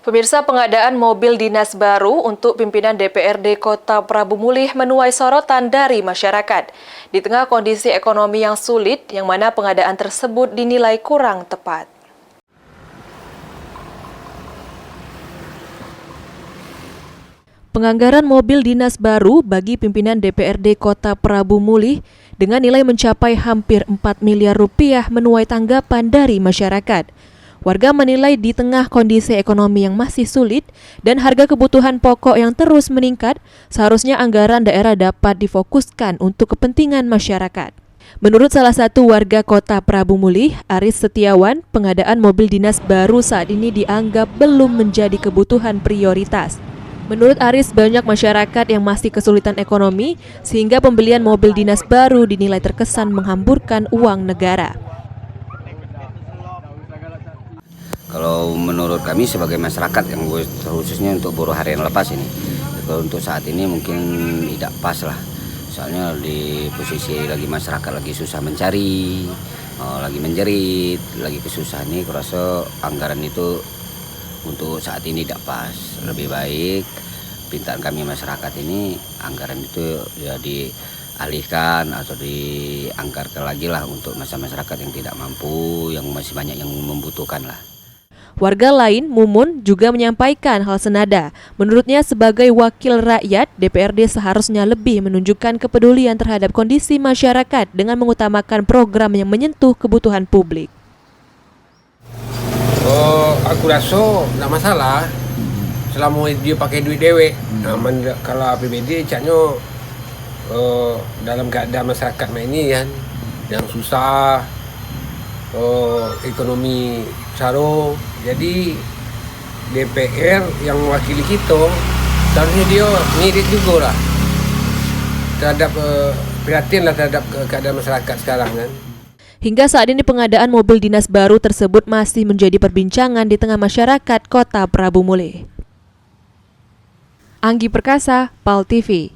Pemirsa, pengadaan mobil dinas baru untuk pimpinan DPRD Kota Prabu Mulih menuai sorotan dari masyarakat. Di tengah kondisi ekonomi yang sulit, yang mana pengadaan tersebut dinilai kurang tepat. Penganggaran mobil dinas baru bagi pimpinan DPRD Kota Prabu Mulih dengan nilai mencapai hampir 4 miliar rupiah menuai tanggapan dari masyarakat. Warga menilai di tengah kondisi ekonomi yang masih sulit dan harga kebutuhan pokok yang terus meningkat, seharusnya anggaran daerah dapat difokuskan untuk kepentingan masyarakat. Menurut salah satu warga Kota Prabu Mulih, Aris Setiawan, pengadaan mobil dinas baru saat ini dianggap belum menjadi kebutuhan prioritas. Menurut Aris, banyak masyarakat yang masih kesulitan ekonomi sehingga pembelian mobil dinas baru dinilai terkesan menghamburkan uang negara. Kalau menurut kami sebagai masyarakat yang khususnya untuk buruh harian lepas ini, kalau untuk saat ini mungkin tidak pas lah. Soalnya di posisi lagi masyarakat lagi susah mencari, lagi menjerit, lagi kesusahan ini, kurasa anggaran itu untuk saat ini tidak pas. Lebih baik pintaan kami masyarakat ini anggaran itu ya dialihkan atau dianggarkan lagi lah untuk masyarakat yang tidak mampu, yang masih banyak yang membutuhkan lah. Warga lain, Mumun, juga menyampaikan hal senada. Menurutnya sebagai wakil rakyat, DPRD seharusnya lebih menunjukkan kepedulian terhadap kondisi masyarakat dengan mengutamakan program yang menyentuh kebutuhan publik. Aku rasa tak masalah selama dia pakai duit dewek. Kalau APBD caknya dalam keadaan masyarakat ini kan yang susah, ekonomi caro, jadi DPR yang mewakili kita seharusnya dia ngirit juga lah terhadap prihatin lah terhadap keadaan masyarakat sekarang kan. Hingga saat ini pengadaan mobil dinas baru tersebut masih menjadi perbincangan di tengah masyarakat Kota Prabu Mulih. Anggi Perkasa, PAL TV.